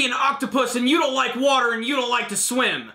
be an octopus and you don't like water and you don't like to swim.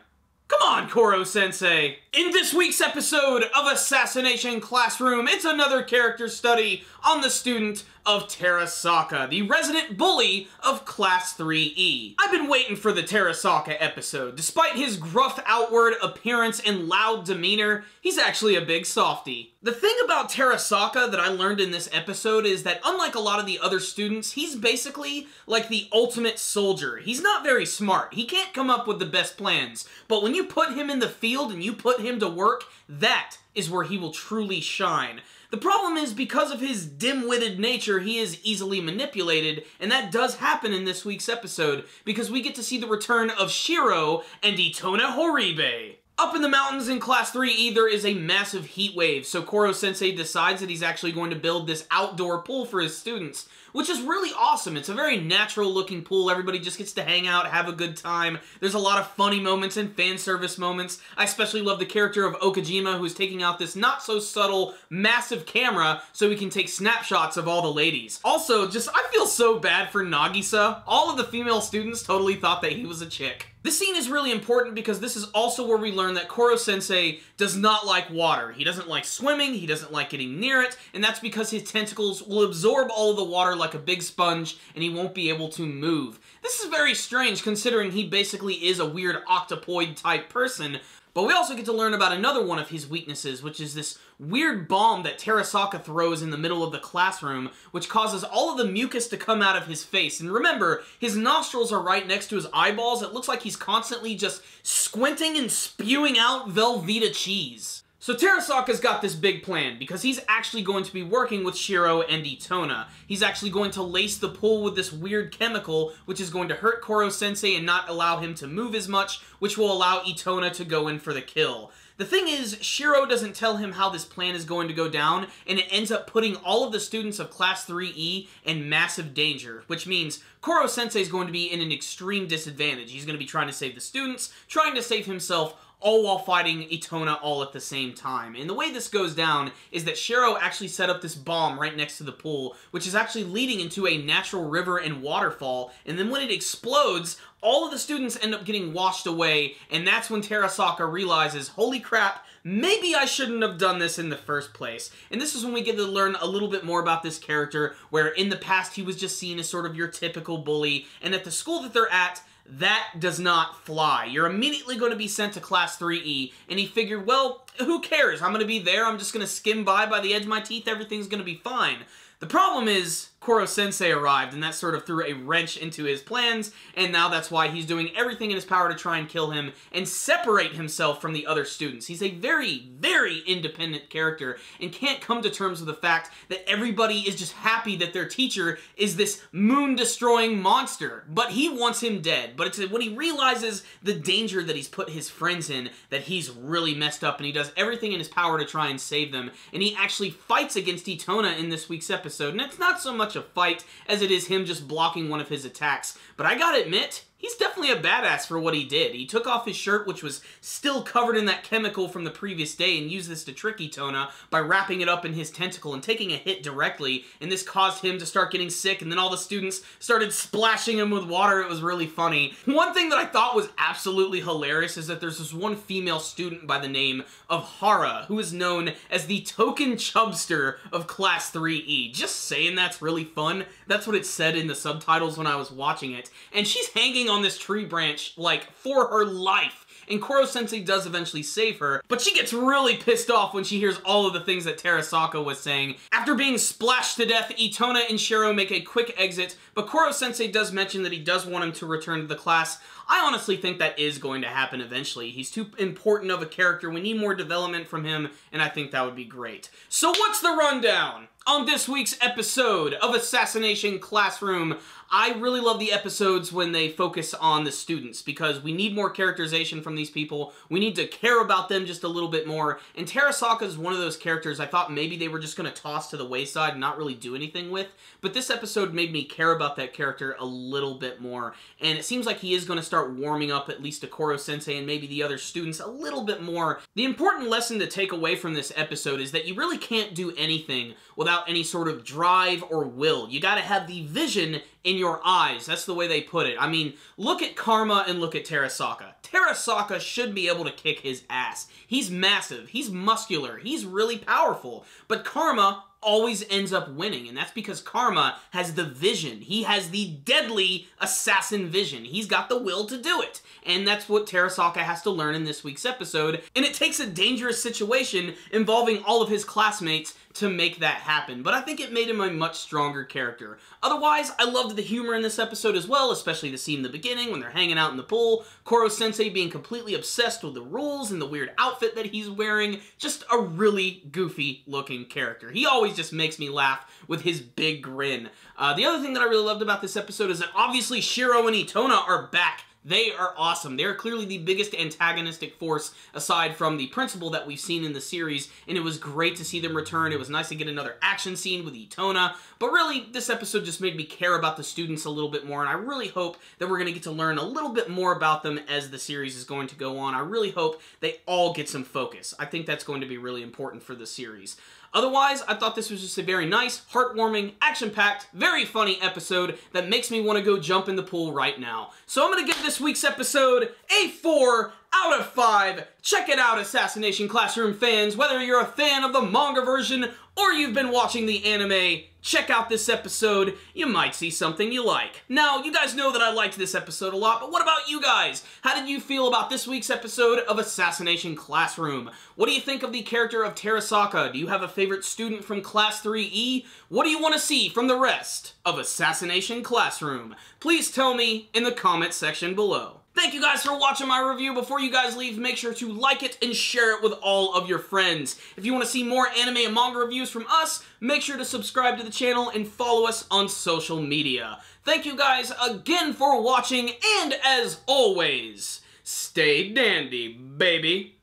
Come on, Koro-sensei. In this week's episode of Assassination Classroom, it's another character study on the student of Terasaka, the resident bully of Class 3E. I've been waiting for the Terasaka episode. Despite his gruff outward appearance and loud demeanor, he's actually a big softie. The thing about Terasaka that I learned in this episode is that unlike a lot of the other students, he's basically like the ultimate soldier. He's not very smart. He can't come up with the best plans, but when you put him in the field and you put him to work, that is where he will truly shine. The problem is, because of his dim-witted nature, he is easily manipulated, and that does happen in this week's episode, because we get to see the return of Shiro and Itona Horibe. Up in the mountains in Class 3E, there is a massive heat wave, so Koro-sensei decides that he's actually going to build this outdoor pool for his students, which is really awesome. It's a very natural-looking pool. Everybody just gets to hang out, have a good time. There's a lot of funny moments and fan service moments. I especially love the character of Okajima, who's taking out this not-so-subtle, massive camera so he can take snapshots of all the ladies. Also, I feel so bad for Nagisa. All of the female students totally thought that he was a chick. This scene is really important because this is also where we learn that Koro-sensei does not like water. He doesn't like swimming, he doesn't like getting near it, and that's because his tentacles will absorb all of the water like a big sponge, and he won't be able to move. This is very strange considering he basically is a weird octopoid type person. But we also get to learn about another one of his weaknesses, which is this weird bomb that Terasaka throws in the middle of the classroom, which causes all of the mucus to come out of his face. And remember, his nostrils are right next to his eyeballs. It looks like he's constantly just squinting and spewing out Velveeta cheese. So Terasaka's got this big plan, because he's actually going to be working with Shiro and Itona. He's actually going to lace the pool with this weird chemical, which is going to hurt Koro-sensei and not allow him to move as much, which will allow Itona to go in for the kill. The thing is, Shiro doesn't tell him how this plan is going to go down, and it ends up putting all of the students of Class 3E in massive danger, which means Koro-sensei is going to be in an extreme disadvantage. He's going to be trying to save the students, trying to save himself, all while fighting Itona all at the same time. And the way this goes down is that Shiro actually set up this bomb right next to the pool, which is actually leading into a natural river and waterfall, and then when it explodes, all of the students end up getting washed away, and that's when Terasaka realizes, holy crap, maybe I shouldn't have done this in the first place. And this is when we get to learn a little bit more about this character, where in the past he was just seen as sort of your typical bully, and at the school that they're at, that does not fly. You're immediately going to be sent to Class 3E, and he figured, well, who cares? I'm going to be there, I'm just going to skim by the edge of my teeth, everything's going to be fine. The problem is, Koro-sensei arrived, and that sort of threw a wrench into his plans, and now that's why he's doing everything in his power to try and kill him and separate himself from the other students. He's a very, very independent character and can't come to terms with the fact that everybody is just happy that their teacher is this moon-destroying monster. But he wants him dead. But it's when he realizes the danger that he's put his friends in that he's really messed up, and he does everything in his power to try and save them. And he actually fights against Itona in this week's episode, and it's not so much a fight as it is him just blocking one of his attacks. But I gotta admit, he's definitely a badass for what he did. He took off his shirt, which was still covered in that chemical from the previous day, and used this to trick Itona by wrapping it up in his tentacle and taking a hit directly, and this caused him to start getting sick, and then all the students started splashing him with water. It was really funny. One thing that I thought was absolutely hilarious is that there's this one female student by the name of Hara, who is known as the token chubster of Class 3E. Just saying, that's really fun. That's what it said in the subtitles when I was watching it. And she's hanging on this tree branch, like, for her life. And Koro-sensei does eventually save her, but she gets really pissed off when she hears all of the things that Terasaka was saying. After being splashed to death, Itona and Shiro make a quick exit, but Koro-sensei does mention that he does want him to return to the class. I honestly think that is going to happen eventually. He's too important of a character, we need more development from him, and I think that would be great. So what's the rundown? On this week's episode of Assassination Classroom, I really love the episodes when they focus on the students, because we need more characterization from these people. We need to care about them just a little bit more, and Terasaka is one of those characters I thought maybe they were just going to toss to the wayside and not really do anything with, but this episode made me care about that character a little bit more, and it seems like he is going to start warming up at least to Koro-sensei and maybe the other students a little bit more. The important lesson to take away from this episode is that you really can't do anything without any sort of drive or will. You gotta have the vision in your eyes. That's the way they put it. I mean, look at Karma and look at Terasaka. Terasaka should be able to kick his ass. He's massive, he's muscular, he's really powerful, but Karma always ends up winning, and that's because Karma has the vision. He has the deadly assassin vision. He's got the will to do it, and that's what Terasaka has to learn in this week's episode, and it takes a dangerous situation involving all of his classmates to make that happen, but I think it made him a much stronger character. Otherwise, I loved the humor in this episode as well, especially the scene in the beginning when they're hanging out in the pool, Koro-sensei being completely obsessed with the rules and the weird outfit that he's wearing. Just a really goofy looking character. He always just makes me laugh with his big grin. The other thing that I really loved about this episode is that obviously Shiro and Itona are back. They are awesome. They are clearly the biggest antagonistic force aside from the principal that we've seen in the series, and it was great to see them return. It was nice to get another action scene with Itona, but really, this episode just made me care about the students a little bit more, and I really hope that we're going to get to learn a little bit more about them as the series is going to go on. I really hope they all get some focus. I think that's going to be really important for the series. Otherwise, I thought this was just a very nice, heartwarming, action-packed, very funny episode that makes me want to go jump in the pool right now. So I'm going to give this week's episode a 4 out of 5. Check it out, Assassination Classroom fans. Whether you're a fan of the manga version or you've been watching the anime, check out this episode. You might see something you like. Now, you guys know that I liked this episode a lot, but what about you guys? How did you feel about this week's episode of Assassination Classroom? What do you think of the character of Terasaka? Do you have a favorite student from Class 3E? What do you want to see from the rest of Assassination Classroom? Please tell me in the comment section below. Thank you guys for watching my review. Before you guys leave, make sure to like it and share it with all of your friends. If you want to see more anime and manga reviews from us, make sure to subscribe to the channel and follow us on social media. Thank you guys again for watching, and as always, stay dandy, baby.